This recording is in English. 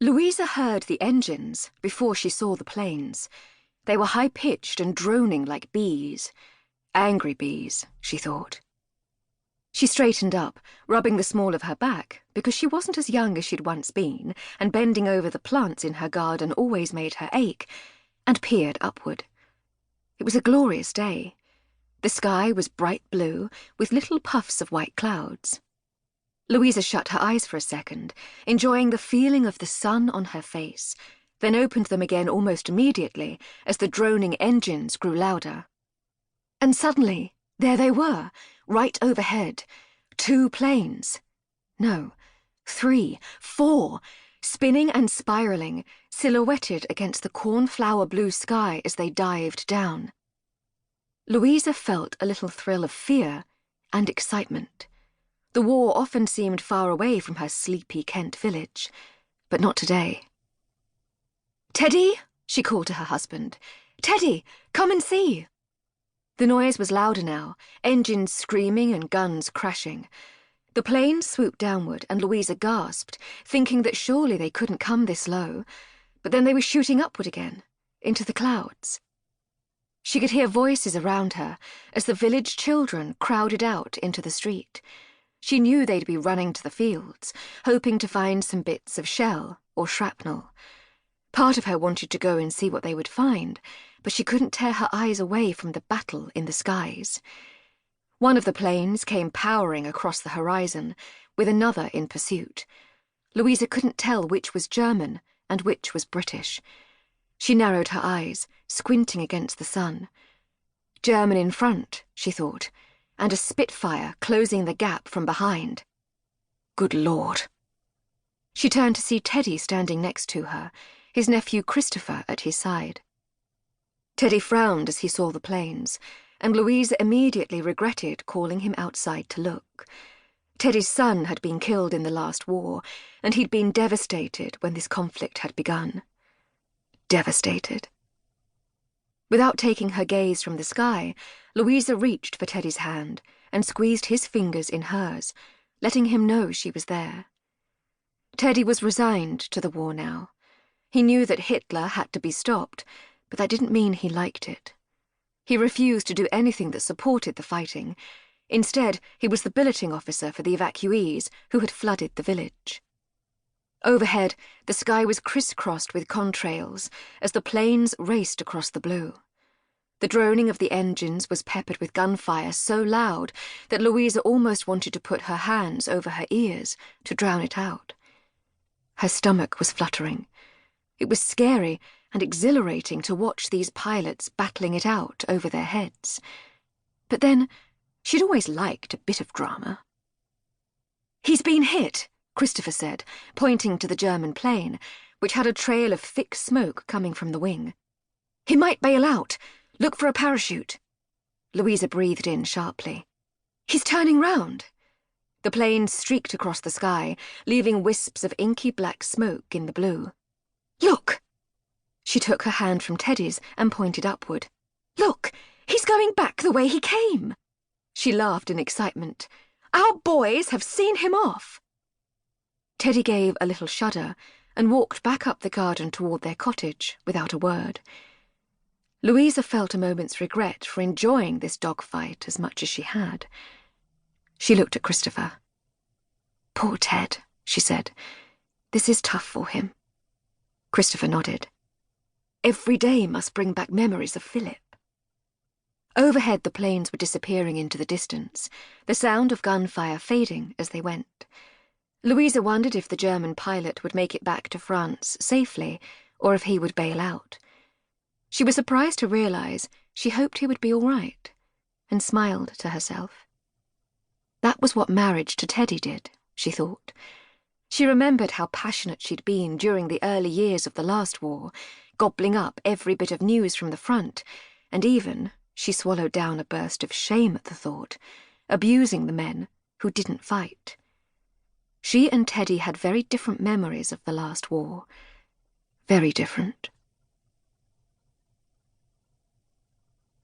Louisa heard the engines before she saw the planes. They were high-pitched and droning like bees. Angry bees, she thought. She straightened up, rubbing the small of her back, because she wasn't as young as she'd once been, and bending over the plants in her garden always made her ache, and peered upward. It was a glorious day. The sky was bright blue, with little puffs of white clouds. Louisa shut her eyes for a second, enjoying the feeling of the sun on her face, then opened them again almost immediately as the droning engines grew louder. And suddenly, there they were, right overhead. 2 planes. No, 3, 4, spinning and spiralling, silhouetted against the cornflower blue sky as they dived down. Louisa felt a little thrill of fear and excitement. The war often seemed far away from her sleepy Kent village, but not today. "Teddy," she called to her husband. "Teddy, come and see." The noise was louder now, engines screaming and guns crashing. The planes swooped downward, and Louisa gasped, thinking that surely they couldn't come this low. But then they were shooting upward again, into the clouds. She could hear voices around her as the village children crowded out into the street. She knew they'd be running to the fields, hoping to find some bits of shell or shrapnel. Part of her wanted to go and see what they would find, but she couldn't tear her eyes away from the battle in the skies. One of the planes came powering across the horizon, with another in pursuit. Louisa couldn't tell which was German and which was British. She narrowed her eyes, squinting against the sun. German in front, she thought, and a Spitfire closing the gap from behind. Good Lord. She turned to see Teddy standing next to her, his nephew Christopher at his side. Teddy frowned as he saw the planes, and Louisa immediately regretted calling him outside to look. Teddy's son had been killed in the last war, and he'd been devastated when this conflict had begun. Devastated. Without taking her gaze from the sky, Louisa reached for Teddy's hand and squeezed his fingers in hers, letting him know she was there. Teddy was resigned to the war now. He knew that Hitler had to be stopped, but that didn't mean he liked it. He refused to do anything that supported the fighting. Instead, he was the billeting officer for the evacuees who had flooded the village. Overhead, the sky was crisscrossed with contrails as the planes raced across the blue. The droning of the engines was peppered with gunfire so loud that Louisa almost wanted to put her hands over her ears to drown it out. Her stomach was fluttering. It was scary and exhilarating to watch these pilots battling it out over their heads. But then, she'd always liked a bit of drama. "He's been hit," Christopher said, pointing to the German plane, which had a trail of thick smoke coming from the wing. "He might bail out. Look for a parachute." Louisa breathed in sharply. "He's turning round." The plane streaked across the sky, leaving wisps of inky black smoke in the blue. "Look!" She took her hand from Teddy's and pointed upward. "Look! He's going back the way he came!" She laughed in excitement. "Our boys have seen him off!" Teddy gave a little shudder and walked back up the garden toward their cottage without a word. Louisa felt a moment's regret for enjoying this dogfight as much as she had. She looked at Christopher. "Poor Ted," she said. "This is tough for him." Christopher nodded. "Every day must bring back memories of Philip." Overhead, the planes were disappearing into the distance, the sound of gunfire fading as they went. Louisa wondered if the German pilot would make it back to France safely, or if he would bail out. She was surprised to realize she hoped he would be all right, and smiled to herself. That was what marriage to Teddy did, she thought. She remembered how passionate she'd been during the early years of the last war, gobbling up every bit of news from the front, and even, she swallowed down a burst of shame at the thought, abusing the men who didn't fight. She and Teddy had very different memories of the last war. Very different.